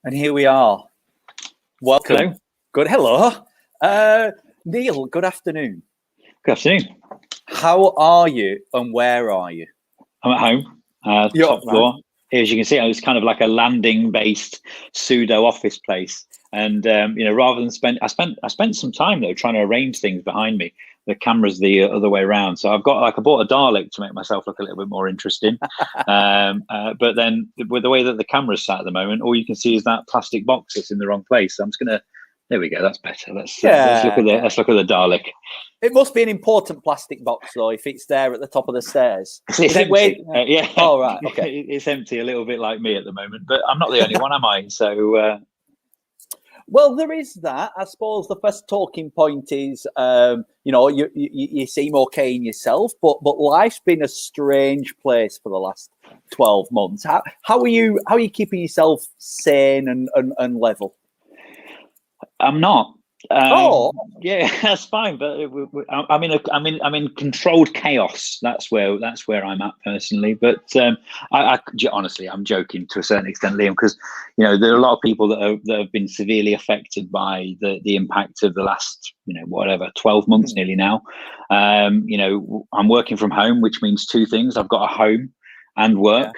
And here we are. Welcome. Hello. Good. Hello. Neil, good afternoon. Good afternoon. How are you and where are you? I'm at home, top floor. Here, as you can see, it's kind of like a landing-based pseudo office place. And rather than I spent some time though trying to arrange things behind me. The camera's the other way around, so I bought a Dalek to make myself look a little bit more interesting. But then with the way that the camera's sat at the moment, all you can see is that plastic box that's in the wrong place. So I'm just gonna. There we go. That's better. Let's look at the Dalek. It must be an important plastic box though, if it's there at the top of the stairs. It's empty. Yeah. Oh right. Okay. It's empty, a little bit like me at the moment, but I'm not the only one, am I? So. Well, there is that. I suppose the first talking point is, you seem okay in yourself, but life's been a strange place for the last 12 months. How are you keeping yourself sane and level? I'm not. Yeah, that's fine. But I'm in controlled chaos. That's where I'm at personally. But honestly, I'm joking to a certain extent, Liam, because there are a lot of people that have been severely affected by the impact of the last 12 months nearly now. I'm working from home, which means two things. I've got a home and work.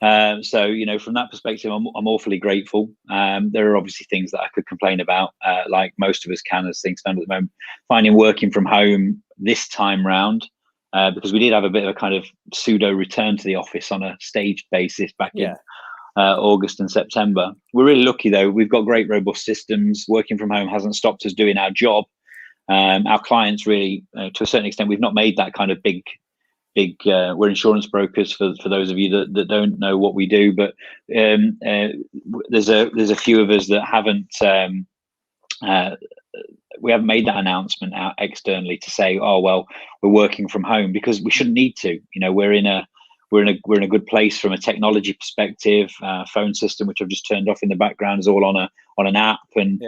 Yeah. So from that perspective, I'm awfully grateful. There are obviously things that I could complain about, like most of us can as things stand at the moment. Finding working from home this time round, because we did have a bit of a kind of pseudo return to the office on a staged basis back in August and September. We're really lucky though. We've got great robust systems. Working from home hasn't stopped us doing our job. Our clients really, to a certain extent, we've not made that kind of big we're insurance brokers for those of you that don't know what we do, but there's a few of us that we haven't made that announcement out externally to say, oh well, we're working from home, because we shouldn't need to. We're in a good place from a technology perspective. Phone system, which I've just turned off in the background, is all on an app, and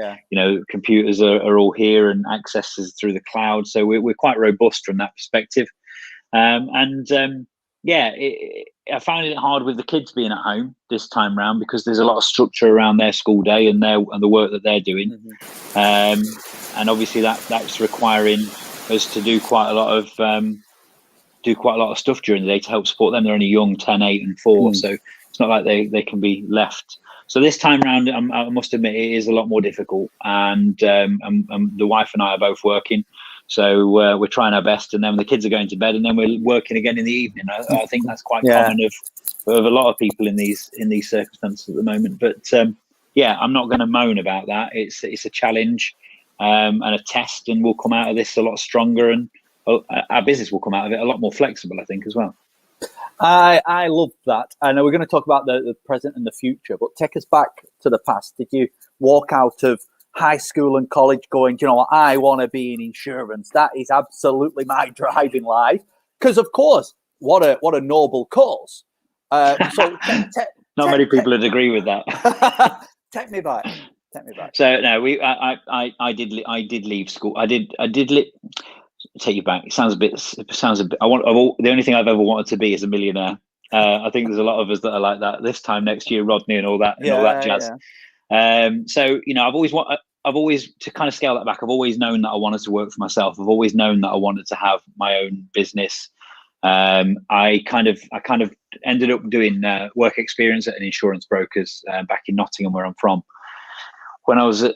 computers are all here and accesses through the cloud, so we're quite robust from that perspective. I found it hard with the kids being at home this time round, because there's a lot of structure around their school day and the work that they're doing. Mm-hmm. And obviously that's requiring us to do quite a lot of stuff during the day to help support them. They're only young, 10, 8 and 4. So it's not like they can be left. So this time round, I must admit, it is a lot more difficult, and the wife and I are both working. So we're trying our best, and then the kids are going to bed, and then we're working again in the evening. I think that's quite common of a lot of people in these circumstances at the moment. But I'm not going to moan about that. It's a challenge and a test, and we'll come out of this a lot stronger, and our business will come out of it a lot more flexible, I think, as well. I love that. I know we're going to talk about the present and the future, but take us back to the past. Did you walk out of high school and college going, I want to be in insurance? That is absolutely my drive in life. Because of course, what a noble cause. So not many people would agree with that. Take me back. So no, I did leave school. I did take you back. It sounds a bit. The only thing I've ever wanted to be is a millionaire. I think there's a lot of us that are like that. This time next year, Rodney and all that jazz. Yeah. So I've always, to kind of scale that back, I've always known that I wanted to work for myself. I've always known that I wanted to have my own business. I kind of ended up doing work experience at an insurance broker's back in Nottingham, where I'm from, when I was at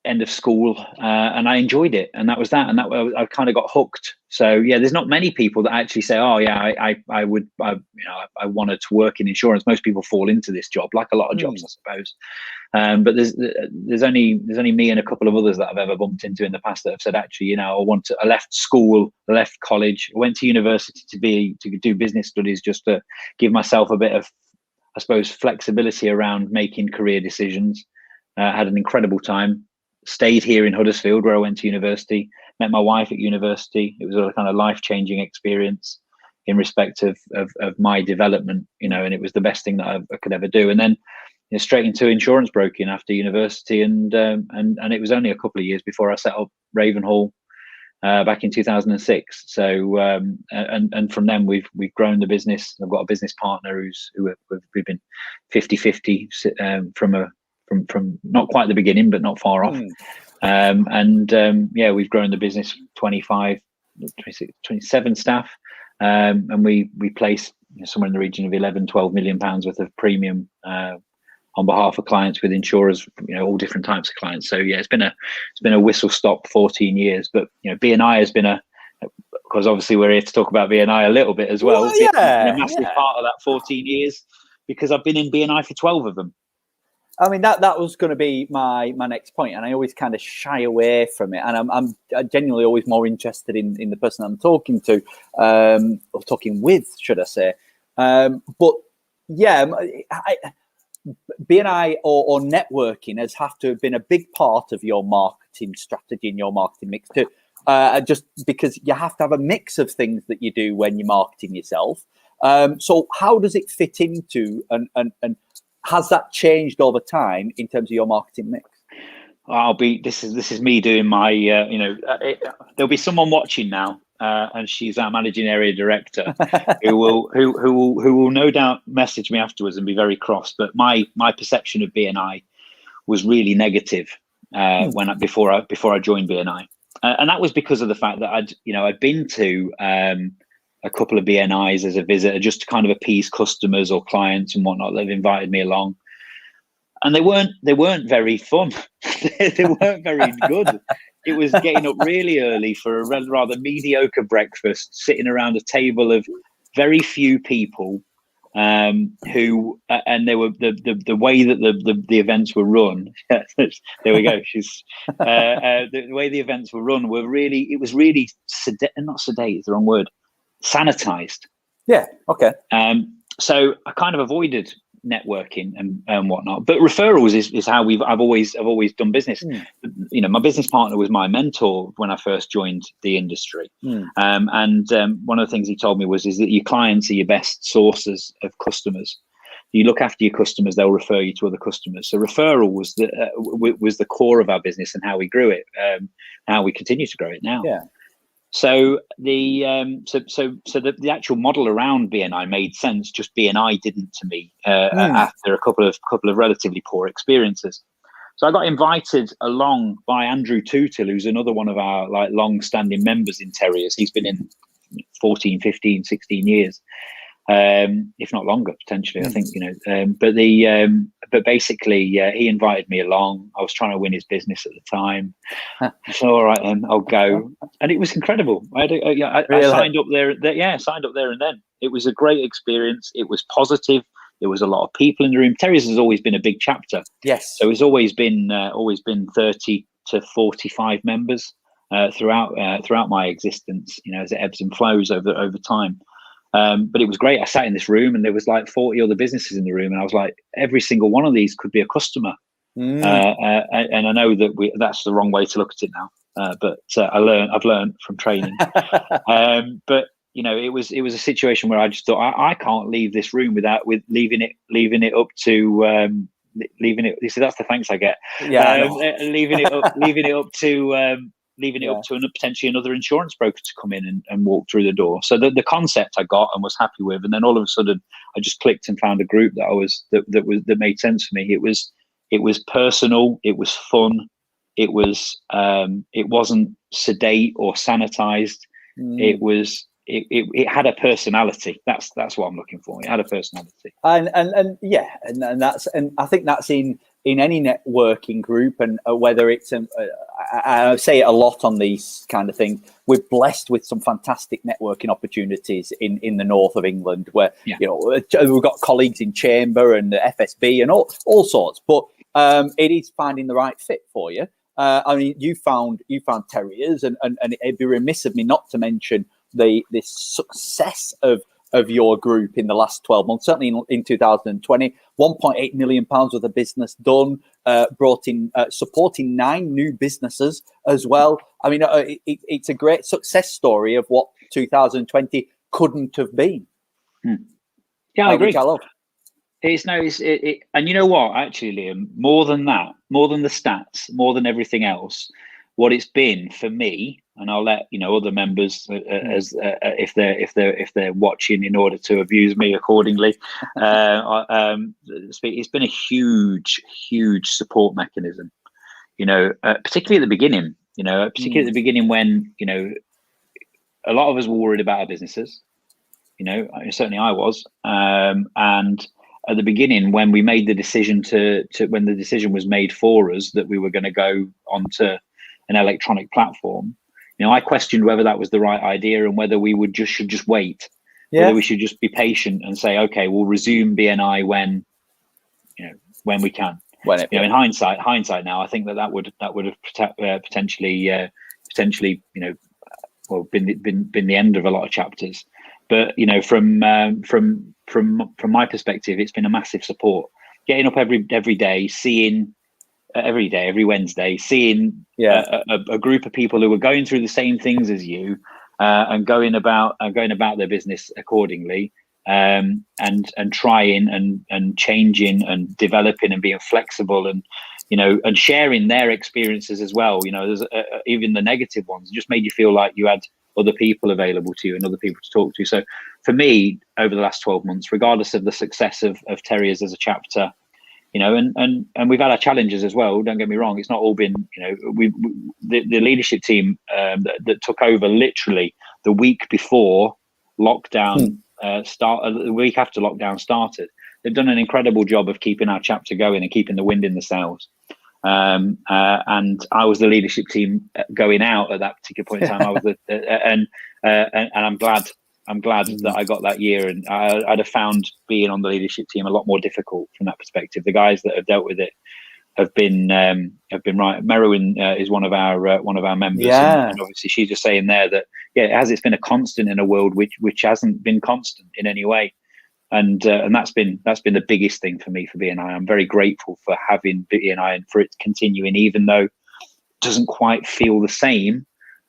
end of school, and I enjoyed it, and that was that, and that I kind of got hooked. So there's not many people that actually say, oh yeah, I wanted to work in insurance. Most people fall into this job, like a lot of jobs, I suppose. But there's only me and a couple of others that I've ever bumped into in the past that have said, actually, I left school, I left college, I went to university to do business studies, just to give myself a bit of, I suppose, flexibility around making career decisions. Had an incredible time. Stayed here in Huddersfield, where I went to university, met my wife at university. It was a kind of life-changing experience in respect of my development, and it was the best thing that I could ever do. And then straight into insurance broking after university, and it was only a couple of years before I set up Ravenhall back in 2006. So and from then we've grown the business. I've got a business partner we've been 50-50 from not quite the beginning, but not far off. We've grown the business 26, 27 staff, and we place somewhere in the region of 11-12 million pounds worth of premium on behalf of clients with insurers, all different types of clients. So yeah, it's been a whistle stop 14 years, but BNI has been because obviously we're here to talk about BNI a little bit as well. Been a massive part of that 14 years, because I've been in BNI for 12 of them. I mean, that was going to be my next point, and I always kind of shy away from it. And I'm genuinely always more interested in the person I'm talking to, or talking with, should I say? But yeah, BNI or networking has have to have been a big part of your marketing strategy and your marketing mix too. Just because you have to have a mix of things that you do when you're marketing yourself. So how does it fit into and has that changed over time in terms of your marketing mix? This is me doing my there'll be someone watching now, and she's our managing area director who will no doubt message me afterwards and be very cross. But my perception of BNI was really negative before I joined BNI, and that was because of the fact that I'd been to a couple of BNIs as a visitor, just to kind of appease customers or clients and whatnot. They've invited me along, and they weren't very fun. They weren't very good. It was getting up really early for a rather mediocre breakfast, sitting around a table of very few people, who and they were the way that the events were run. There we go. The way the events were run it was really not sedate is the wrong word. Sanitized. Yeah. Okay. So I kind of avoided networking and whatnot, but referrals is how I've always done business. My business partner was my mentor when I first joined the industry. And one of the things he told me is that your clients are your best sources of customers. You look after your customers, they'll refer you to other customers. So referral was the core of our business and how we grew it, how we continue to grow it now. Yeah. So the actual model around BNI made sense. Just BNI didn't to me after a couple of relatively poor experiences. So I got invited along by Andrew Tootle, who's another one of our long-standing members in Terriers. He's been in 14, 15, 16 years, if not longer potentially. I think but basically he invited me along. I was trying to win his business at the time. I said, all right, then I'll go, and it was incredible. I signed up there. I signed up there and then. It was a great experience. It was positive. There was a lot of people in the room. Terriers has always been a big chapter. Yes. So it's always been 30 to 45 members throughout my existence. As it ebbs and flows over time. But it was great. I sat in this room and there was 40 other businesses in the room, and I was like, every single one of these could be a customer. And I know that that's the wrong way to look at it now. But I've learned from training. But it was a situation where I just thought I can't leave this room with leaving it up to leaving it. You see, that's the thanks I get. Yeah, leaving it up to potentially another insurance broker to come in and walk through the door. So the concept I got and was happy with, and then all of a sudden I just clicked and found a group that made sense for me. It was personal, it was fun, it wasn't sedate or sanitized. It had a personality. That's what I'm looking for. It had a personality. And I think that's in any networking group, and whether it's I say it a lot on these kind of things. We're blessed with some fantastic networking opportunities in the north of England, where we've got colleagues in Chamber and the FSB and all sorts. But it is finding the right fit for you. I mean, you found Terriers, and it'd be remiss of me not to mention the success of your group in the last 12 months, certainly in 2020, 1.8 million pounds worth of business done, brought in, supporting 9 new businesses as well. I mean, it's a great success story of what 2020 couldn't have been. Yeah, I agree. And you know what, actually, Liam, more than that, more than the stats, more than everything else, what it's been for me, and I'll let other members as if they're watching in order to abuse me accordingly. It's been a huge support mechanism. Particularly at the beginning. Particularly at the beginning when a lot of us were worried about our businesses. Certainly I was, and at the beginning when we made the decision when the decision was made for us that we were going to go onto an electronic platform, I questioned whether that was the right idea and whether we should just wait, whether we should just be patient and say, okay, we'll resume BNI when we can. In hindsight now, I think that would have potentially been the end of a lot of chapters. But from my perspective, it's been a massive support. Getting up every day, seeing every Wednesday, seeing a group of people who are going through the same things as you, and going about their business accordingly, and trying and changing and developing and being flexible and and sharing their experiences as well. There's even the negative ones just made you feel like you had other people available to you and other people to talk to. So for me, over the last 12 months, regardless of the success of Terriers as a chapter, and we've had our challenges as well. Don't get me wrong; it's not all been, the leadership team that took over literally the week before lockdown the week after lockdown started. They've done an incredible job of keeping our chapter going and keeping the wind in the sails. And I was the leadership team going out at that particular point in time. I was and I'm glad that I got that year, and I'd have found being on the leadership team a lot more difficult from that perspective. The guys that have dealt with it have been right. Merwin is one of our members, and obviously she's just saying there that it's been a constant in a world which hasn't been constant in any way. And that's been the biggest thing for me for BNI. I'm very grateful for having BNI and for it continuing, even though it doesn't quite feel the same.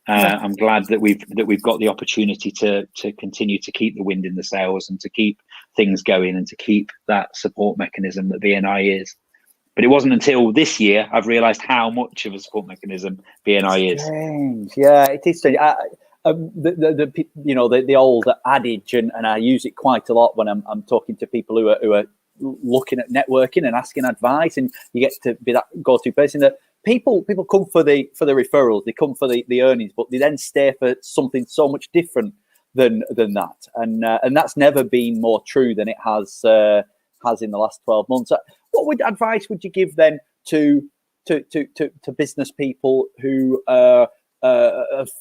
I'm glad that we've got the opportunity to continue to keep the wind in the sails and to keep things going and to keep that support mechanism that BNI is. But it wasn't until this year I've realised how much of a support mechanism BNI is. Strange. Yeah, it is strange. The old adage, and I use it quite a lot when I'm talking to people who are looking at networking and asking advice, and you get to be that go-to person. That people come for the referrals, they come for the earnings, but they then stay for something so much different than that, and that's never been more true than it has in the last 12 months. What advice would you give then to business people who have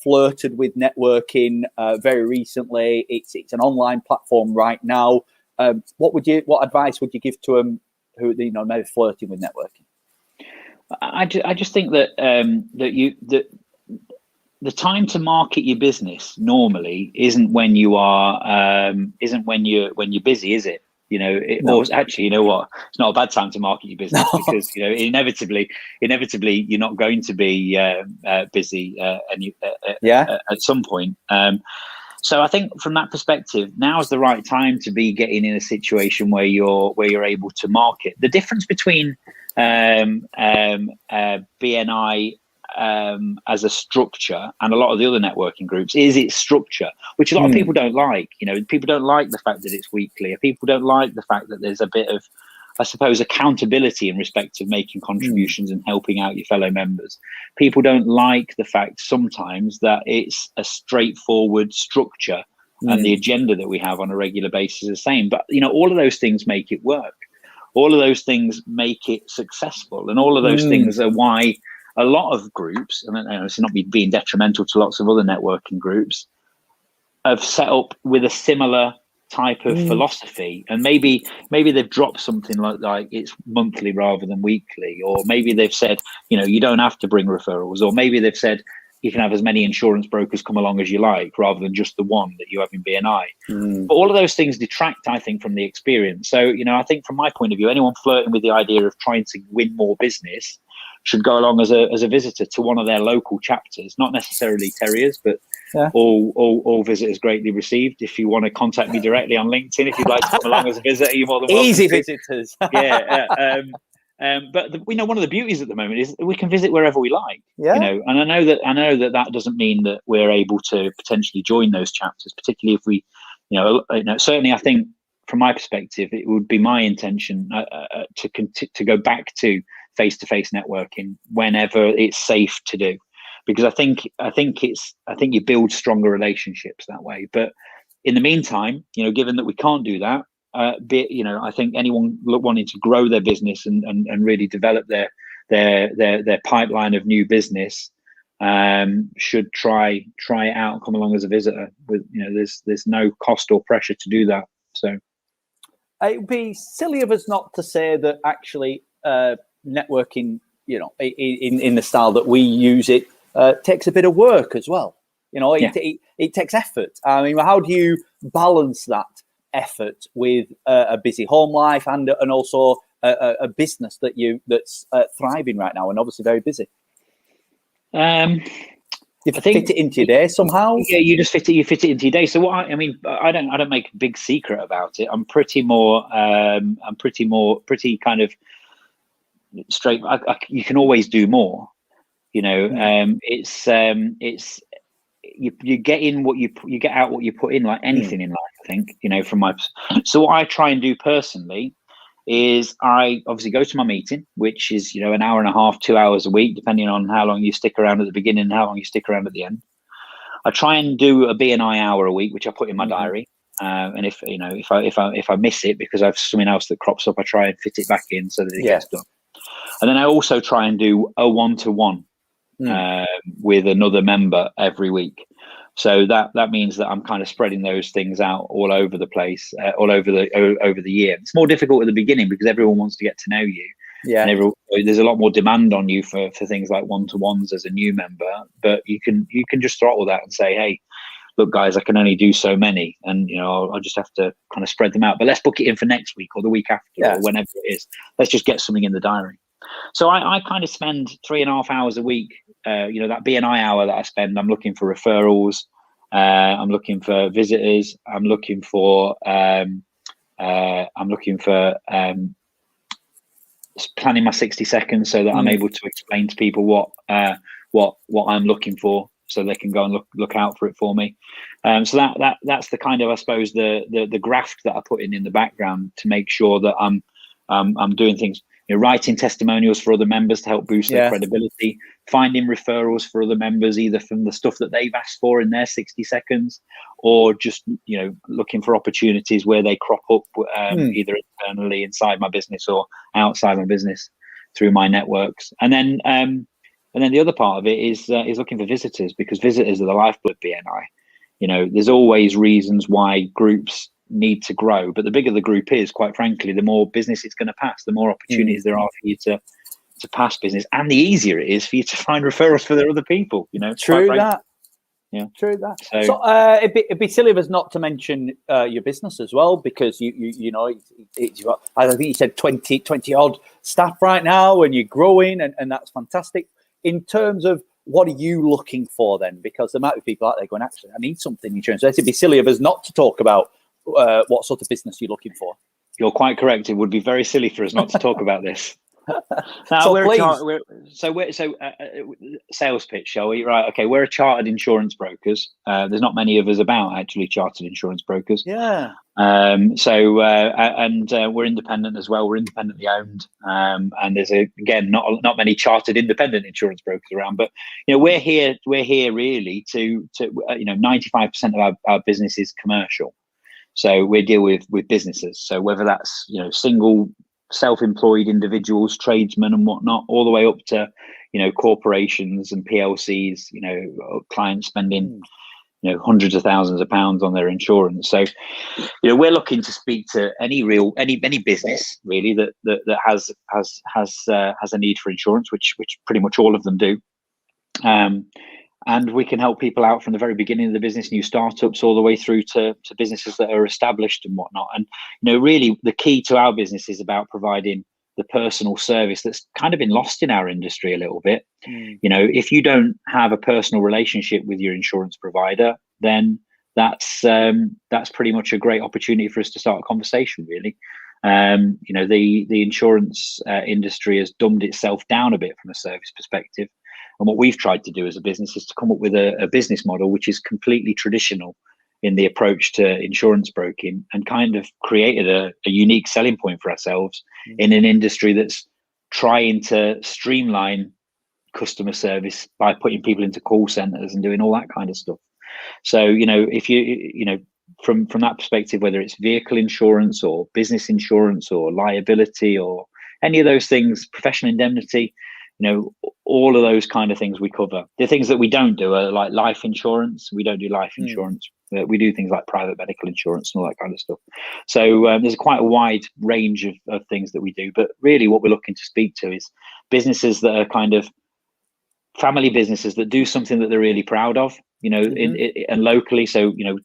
flirted with networking very recently? It's an online platform right now. What advice would you give to them who maybe flirting with networking? I just think that the time to market your business normally isn't when you're busy, is it? No. Or actually, you know what? It's not a bad time to market your business because inevitably you're not going to be busy at some point. So I think from that perspective, now is the right time to be getting in a situation where you're able to market. The difference between BNI as a structure and a lot of the other networking groups is its structure, which a lot of people don't like. People don't like the fact that it's weekly. People don't like the fact that there's a bit of, I suppose, accountability in respect of making contributions and helping out your fellow members. People don't like the fact sometimes that it's a straightforward structure and the agenda that we have on a regular basis is the same. But all of those things make it work. All of those things make it successful, and all of those things are why a lot of groups, and it's not me being detrimental to lots of other networking groups, have set up with a similar type of philosophy. And maybe they've dropped something like it's monthly rather than weekly, or maybe they've said, you don't have to bring referrals, or maybe they've said you can have as many insurance brokers come along as you like, rather than just the one that you have in BNI. But all of those things detract, I think, from the experience. So, I think from my point of view, anyone flirting with the idea of trying to win more business should go along as a visitor to one of their local chapters, not necessarily Terriers, but all visitors greatly received. If you want to contact me directly on LinkedIn, if you'd like to come along as a visitor, you're more than welcome. Easy visitors. One of the beauties at the moment is that we can visit wherever we like. Yeah. And I know that doesn't mean that we're able to potentially join those chapters, particularly if we, certainly I think from my perspective, it would be my intention to go back to face-to-face networking whenever it's safe to do, because I think you build stronger relationships that way. But in the meantime, given that we can't do that, I think anyone wanting to grow their business and really develop their pipeline of new business should try it out and come along as a visitor. With there's no cost or pressure to do that. So it would be silly of us not to say that actually networking, in the style that we use it, takes a bit of work as well. It takes effort. I mean, how do you balance that effort with a busy home life and also a business that's thriving right now and obviously very busy? You fit it into your day somehow. Yeah, you fit it into your day. So I don't make a big secret about it. I'm pretty kind of straight. You can always do more. It's you get in what you get out what you put in, like anything in life. I think so what I try and do personally is I obviously go to my meeting, which is an hour and a half, 2 hours a week, depending on how long you stick around at the beginning and how long you stick around at the end. I try and do a BNI hour a week, which I put in my diary. And if I miss it because I have something else that crops up, I try and fit it back in so that it gets done. And then I also try and do a 1-to-1 with another member every week. So that means that I'm kind of spreading those things out all over the place, all over the year. It's more difficult at the beginning because everyone wants to get to know you. Yeah, and there's a lot more demand on you for things like 1-to-1s as a new member. But you can just throttle that and say, hey, look, guys, I can only do so many, and I'll just have to kind of spread them out. But let's book it in for next week or the week after or whenever it is. Let's just get something in the diary. So I kind of spend 3.5 hours a week. That BNI hour that I spend, I'm looking for referrals. I'm looking for visitors. I'm looking for planning my 60 seconds so that I'm able to explain to people what I'm looking for, so they can go and look out for it for me. So that's the kind of, I suppose, the graft that I put in the background to make sure that I'm doing things. Writing testimonials for other members to help boost their credibility, finding referrals for other members, either from the stuff that they've asked for in their 60 seconds, or just, looking for opportunities where they crop up, either internally inside my business or outside my business through my networks. And then the other part of it is looking for visitors, because visitors are the lifeblood BNI. There's always reasons why groups need to grow, but the bigger the group is, quite frankly, the more business it's going to pass, the more opportunities there are for you to pass business, and the easier it is for you to find referrals for their other people. True that. Yeah, true that. So it'd be silly of us not to mention your business as well, because you I think you said 20 odd staff right now, and you're growing, and that's fantastic. In terms of what are you looking for then? Because there might be people out there going, actually, I need something insurance. So it'd be silly of us not to talk about what sort of business you're looking for. You're quite correct. It would be very silly for us not to talk about this. Now, sales pitch, shall we? Right. Okay. We're a chartered insurance brokers. There's not many of us about, actually, chartered insurance brokers. Yeah. And we're independent as well. We're independently owned. And there's not many chartered independent insurance brokers around. But we're here really to 95% of our business is commercial. So we deal with businesses. So whether that's single self-employed individuals, tradesmen and whatnot, all the way up to corporations and PLCs, clients spending hundreds of thousands of pounds on their insurance. So we're looking to speak to any business really that has a need for insurance, which pretty much all of them do. And we can help people out from the very beginning of the business, new startups, all the way through to businesses that are established and whatnot. And, really the key to our business is about providing the personal service that's kind of been lost in our industry a little bit. If you don't have a personal relationship with your insurance provider, then that's pretty much a great opportunity for us to start a conversation, really. You know, the insurance industry has dumbed itself down a bit from a service perspective. And what we've tried to do as a business is to come up with a business model which is completely traditional in the approach to insurance broking, and kind of created a unique selling point for ourselves in an industry that's trying to streamline customer service by putting people into call centers and doing all that kind of stuff. So, you know, if you know, from that perspective, whether it's vehicle insurance or business insurance or liability or any of those things, professional indemnity, you know, all of those kind of things we cover. The things that we don't do are like life insurance. We don't do life insurance. We do things like private medical insurance and all that kind of stuff. So there's quite a wide range of things that we do. But really what we're looking to speak to is businesses that are kind of family businesses that do something that they're really proud of, you know, and locally. So, you know,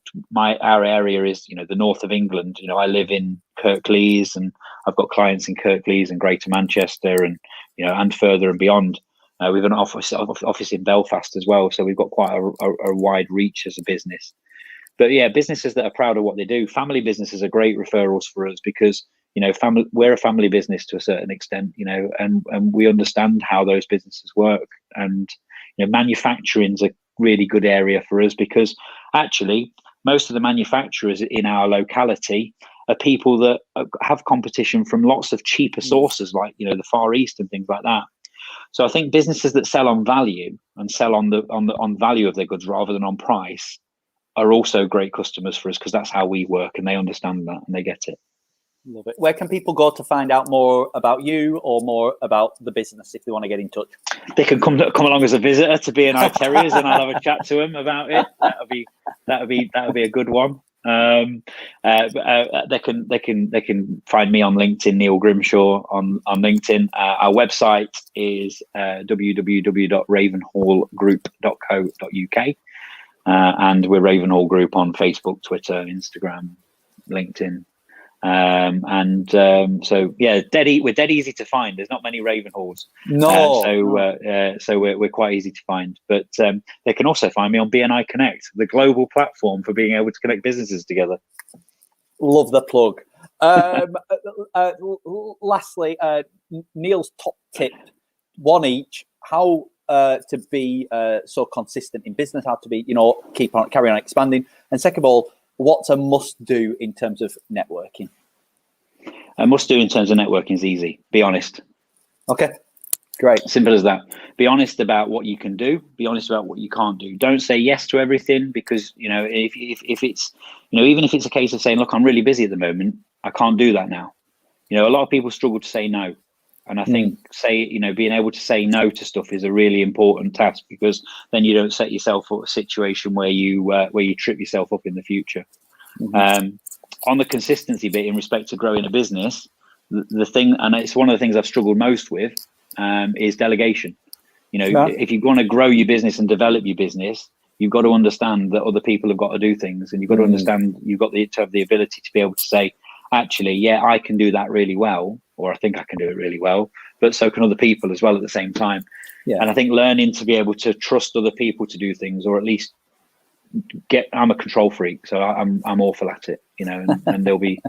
our area is, you know, the north of England. You know, I live in Kirklees, and I've got clients in Kirklees and Greater Manchester, and, you know, and further and beyond. We've got an office in Belfast as well. So we've got quite a wide reach as a business. But yeah, businesses that are proud of what they do. Family businesses are great referrals for us because, you know, we're a family business to a certain extent, you know, and we understand how those businesses work. And, you know, manufacturing's a really good area for us because actually most of the manufacturers in our locality are people that have competition from lots of cheaper sources, like, you know, the Far East and things like that. So I think businesses that sell on value and sell on value of their goods rather than on price are also great customers for us, because that's how we work, and they understand that and they get it. Love it. Where can people go to find out more about you or more about the business if they want to get in touch? They can come along as a visitor to B&I Terriers, and I'll have a chat to them about it. That'll be a good one. They can find me on LinkedIn, Neil Grimshaw on LinkedIn. Our website is www.ravenhallgroup.co.uk, and we're Ravenhall Group on Facebook, Twitter, Instagram, LinkedIn. So yeah, we're dead easy to find. There's not many Ravenhalls. So we're quite easy to find. But they can also find me on BNI Connect, the global platform for being able to connect businesses together. Love the plug. Lastly, Neil's top tip, one each: how to be so consistent in business, how to be, you know, carry on expanding, and second of all, what's a must do in terms of networking? A must do in terms of networking is easy. Be honest. Okay. Great. Simple as that. Be honest about what you can do. Be honest about what you can't do. Don't say yes to everything, because, you know, if it's, you know, even if it's a case of saying, look, I'm really busy at the moment, I can't do that now. You know, a lot of people struggle to say no. And I think being able to say no to stuff is a really important task, because then you don't set yourself up a situation where you trip yourself up in the future. On the consistency bit in respect to growing a business, the thing, and it's one of the things I've struggled most with, is delegation. You know, if you want to grow your business and develop your business, you've got to understand that other people have got to do things, and you've got to understand you've got to have the ability to be able to say, actually, yeah, I can do that really well, or I think I can do it really well, but so can other people as well at the same time. Yeah. And I think learning to be able to trust other people to do things, or at least I'm a control freak, so I'm awful at it, you know, and there'll be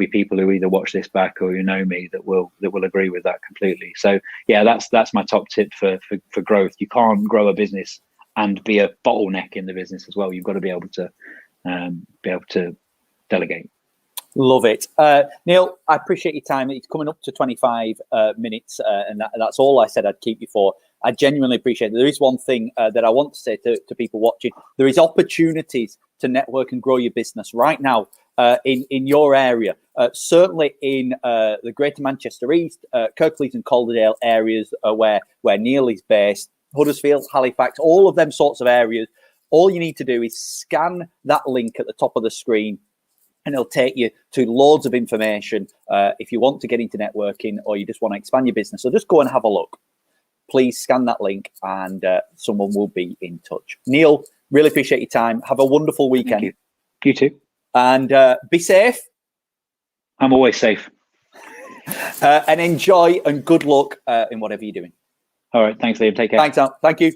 people who either watch this back or who know me that will agree with that completely. So yeah, that's my top tip for growth. You can't grow a business and be a bottleneck in the business as well. You've got to be able to delegate. Love it. Neil, I appreciate your time. It's coming up to 25 minutes, and that's all I said I'd keep you for. I genuinely appreciate it. There is one thing that I want to say to people watching. There is opportunities to network and grow your business right now in your area. Certainly in the Greater Manchester East, Kirklees and Calderdale areas where Neil is based, Huddersfield, Halifax, all of them sorts of areas. All you need to do is scan that link at the top of the screen, and it'll take you to loads of information if you want to get into networking or you just want to expand your business. So just go and have a look. Please scan that link, and someone will be in touch. Neil, really appreciate your time. Have a wonderful weekend. Thank you. You too. And be safe. I'm always safe. And enjoy, and good luck in whatever you're doing. All right. Thanks, Liam. Take care. Thanks, Al. Thank you.